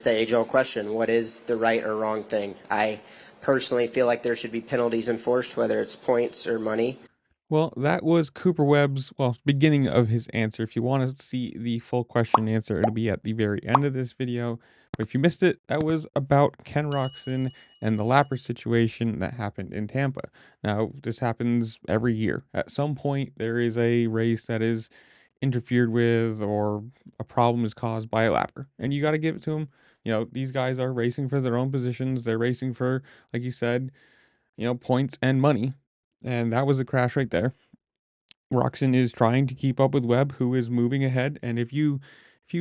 The age-old question, what is the right or wrong thing? I personally feel like there should be penalties enforced, whether it's points or money. Well, that was Cooper Webb's, beginning of his answer. If you want to see the full question and answer, it'll be at the very end of this video. But if you missed it, that was about Ken Roczen and the lapper situation that happened in Tampa. Now, this happens every year. At some point, there is a race that is interfered with or a problem is caused by a lapper, and you got to give it to them. These guys are racing for their own positions. They're racing for, like you said, points and money. And that was a crash right there. Roxon is trying to keep up with Webb, who is moving ahead. And if you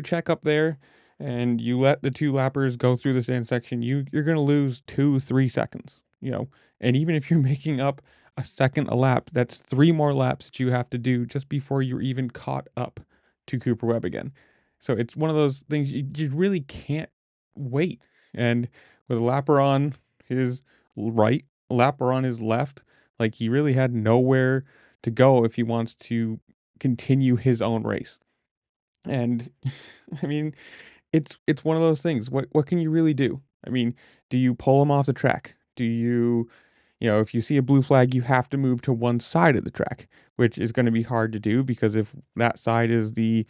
check up there and you let the two lappers go through the sand section, you're gonna lose 2-3 seconds. And even if you're making up a second a lap, that's 3 more laps that you have to do just before you're even caught up to Cooper Webb again. So it's one of those things you really can't wait. And with a lapper on his right, a lapper on his left, like he really had nowhere to go if he wants to continue his own race. And I mean, it's one of those things. What can you really do? I mean, do you pull him off the track? Do if you see a blue flag, you have to move to one side of the track, which is going to be hard to do because if that side is you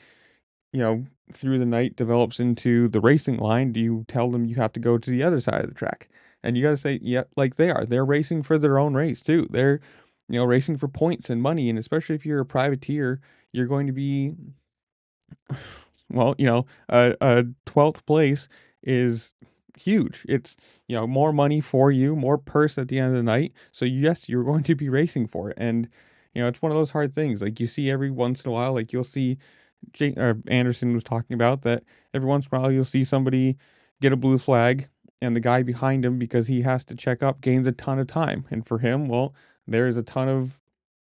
know, through the night develops into the racing line, do you tell them you have to go to the other side of the track? And you got to say, yeah, like they're racing for their own race too. They're, racing for points and money. And especially if you're a privateer, you're going to be, a 12th place is huge. It's, more money for you, more purse at the end of the night. So yes, you're going to be racing for it. And, it's one of those hard things. Like you see every once in a while, like you'll see Anderson was talking about that every once in a while you'll see somebody get a blue flag and the guy behind him, because he has to check up, gains a ton of time. And for him, well, there is a ton of,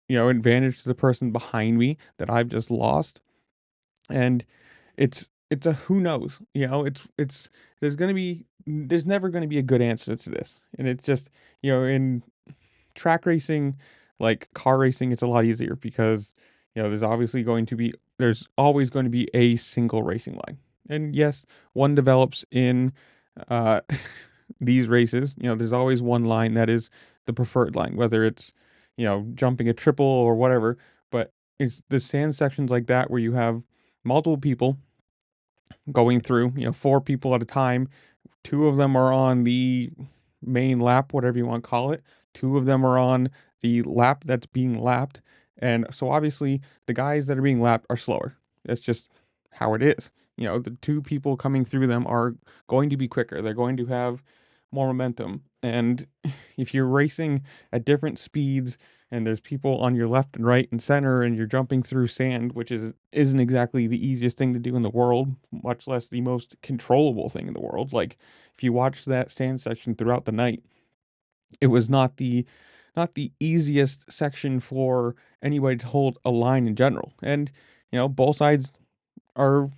advantage to the person behind me that I've just lost. And it's a who knows, it's there's never going to be a good answer to this. And it's just, in track racing, like car racing, it's a lot easier because there's always going to be a single racing line. And yes, one develops in uh these races. There's always one line that is the preferred line, whether it's jumping a triple or whatever. But it's the sand sections like that where you have multiple people going through, 4 people at a time. Two of them are on the main lap, whatever you want to call it. Two of them are on the lap that's being lapped. And so obviously the guys that are being lapped are slower. That's just how it is. The 2 people coming through them are going to be quicker. They're going to have more momentum. And if you're racing at different speeds and there's people on your left and right and center and you're jumping through sand, which isn't exactly the easiest thing to do in the world, much less the most controllable thing in the world. Like if you watch that sand section throughout the night, it was not the easiest section for anybody to hold a line in general. And both sides are,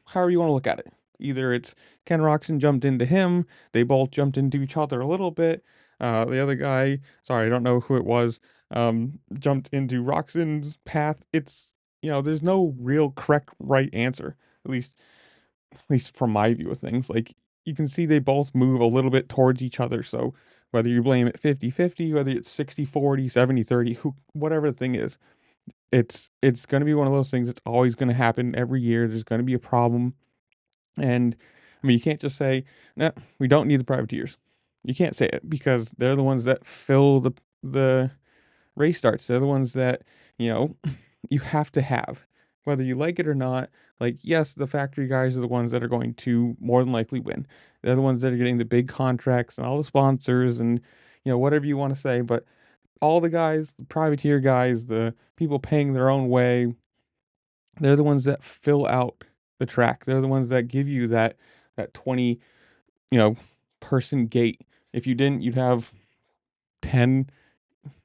however you want to look at it. Either it's Ken Roxon jumped into him, they both jumped into each other a little bit. The other guy, sorry, I don't know who it was, jumped into Roxon's path. It's, there's no real correct right answer, at least from my view of things. Like you can see they both move a little bit towards each other. So whether you blame it 50-50, whether it's 60-40, 70-30, whatever the thing is, it's going to be one of those things. It's always going to happen every year. There's going to be a problem. And I mean, you can't just say, "No, we don't need the privateers." You can't say it because they're the ones that fill the race starts. They're the ones that, you have to have, whether you like it or not. Like, yes, the factory guys are the ones that are going to more than likely win. They're the ones that are getting the big contracts and all the sponsors and, whatever you want to say. But all the guys, the privateer guys, the people paying their own way, they're the ones that fill out the track. They're the ones that give you that 20, you know, person gate. If you didn't, you'd have 10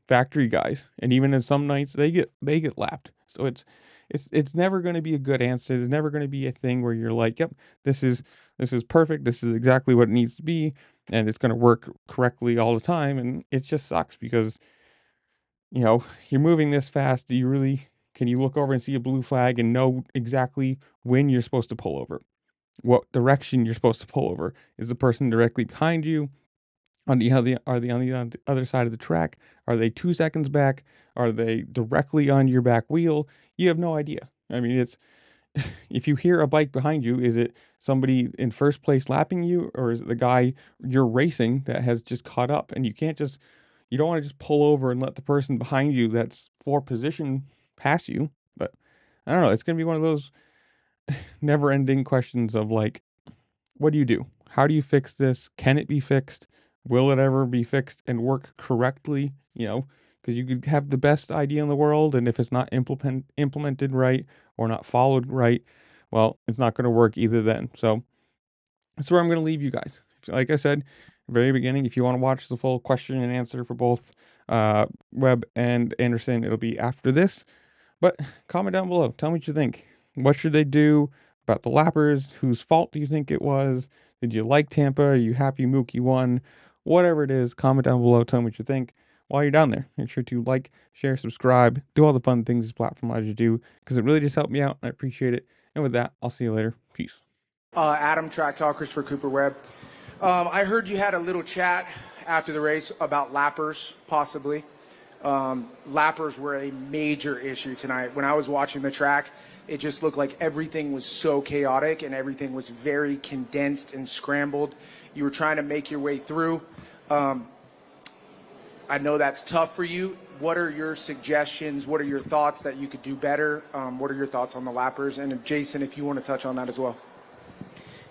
factory guys. And even in some nights they get lapped. So it's never going to be a good answer. There's never going to be a thing where you're like, "Yep, this is perfect. This is exactly what it needs to be and it's going to work correctly all the time." And it just sucks because you're moving this fast. Do you really, can you look over and see a blue flag and know exactly when you're supposed to pull over? what direction you're supposed to pull over. Is the person directly behind you? Are they on the other side of the track? Are they 2 seconds back? Are they directly on your back wheel? You have no idea. I mean, it's if you hear a bike behind you, is it somebody in first place lapping you, or is it the guy you're racing that has just caught up? And you don't want to just pull over and let the person behind you that's for position pass you. But I don't know. It's going to be one of those never ending questions of like, what do you do? How do you fix this? Can it be fixed? Will it ever be fixed and work correctly? Because you could have the best idea in the world, and if it's not implemented right or not followed right, well, it's not going to work either then. So that's where I'm going to leave you guys. Like I said, very beginning, if you want to watch the full question and answer for both Webb and Anderson, it'll be after this. But comment down below. Tell me what you think. What should they do about the lappers? Whose fault do you think it was? Did you like Tampa? Are you happy Mookie won? Whatever it is, comment down below. Tell me what you think. While you're down there, make sure to like, share, subscribe, do all the fun things this platform allows you to do, because it really just helped me out, and I appreciate it. And with that, I'll see you later. Peace. Adam, Track Talkers for Cooper Webb. I heard you had a little chat after the race about lappers, possibly. Lappers were a major issue tonight. When I was watching the track, it just looked like everything was so chaotic and everything was very condensed and scrambled. You were trying to make your way through. I know that's tough for you. What are your suggestions? What are your thoughts that you could do better? What are your thoughts on the lappers? And Jason, if you want to touch on that as well.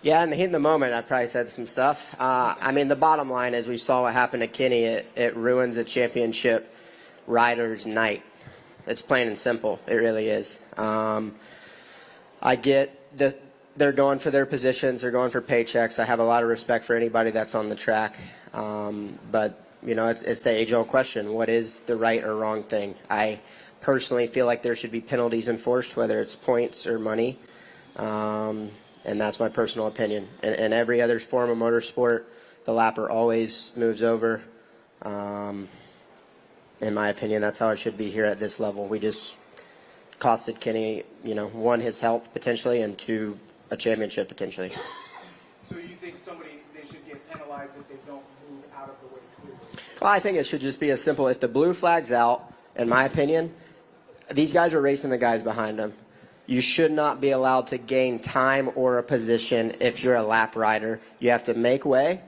Yeah, in the heat of the moment, I probably said some stuff. I mean, the bottom line is we saw what happened to Kenny. It ruins a championship rider's night. It's plain and simple. It really is. I get that they're going for their positions. They're going for paychecks. I have a lot of respect for anybody that's on the track. But, it's the age-old question. What is the right or wrong thing? I personally feel like there should be penalties enforced, whether it's points or money. And that's my personal opinion. In every other form of motorsport, the lapper always moves over. In my opinion, that's how it should be here at this level. We just costed Kenny, one, his health potentially, and two, a championship potentially. So you think they should get penalized if they don't move out of the way clearly? Well, I think it should just be as simple. If the blue flag's out, in my opinion, these guys are racing the guys behind them. You should not be allowed to gain time or a position if you're a lap rider. You have to make way.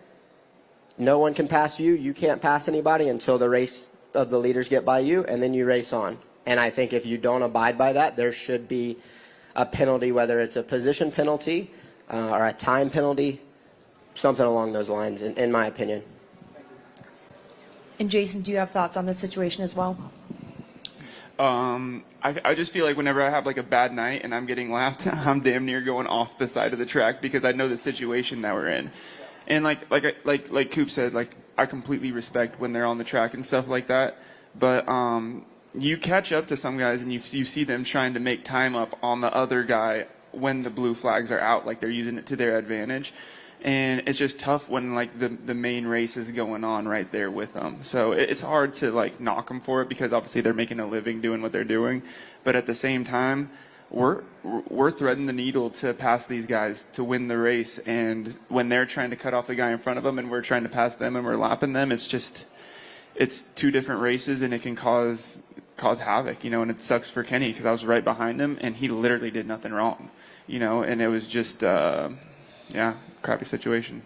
No one can pass you. You can't pass anybody until the race of the leaders get by you, and then you race on. And I think if you don't abide by that, there should be a penalty, whether it's a position penalty or a time penalty, something along those lines, in my opinion. And Jason, do you have thoughts on this situation as well? I just feel like whenever I have like a bad night and I'm getting lapped, I'm damn near going off the side of the track because I know the situation that we're in. And like Coop said, like I completely respect when they're on the track and stuff like that. But you catch up to some guys and you see them trying to make time up on the other guy when the blue flags are out, like they're using it to their advantage. And it's just tough when like the main race is going on right there with them. So it's hard to like knock them for it because obviously they're making a living doing what they're doing. But at the same time, we're threading the needle to pass these guys to win the race. And when they're trying to cut off the guy in front of them and we're trying to pass them and we're lapping them, it's two different races and it can cause havoc, and it sucks for Kenny because I was right behind him and he literally did nothing wrong, and it was just, crappy situation.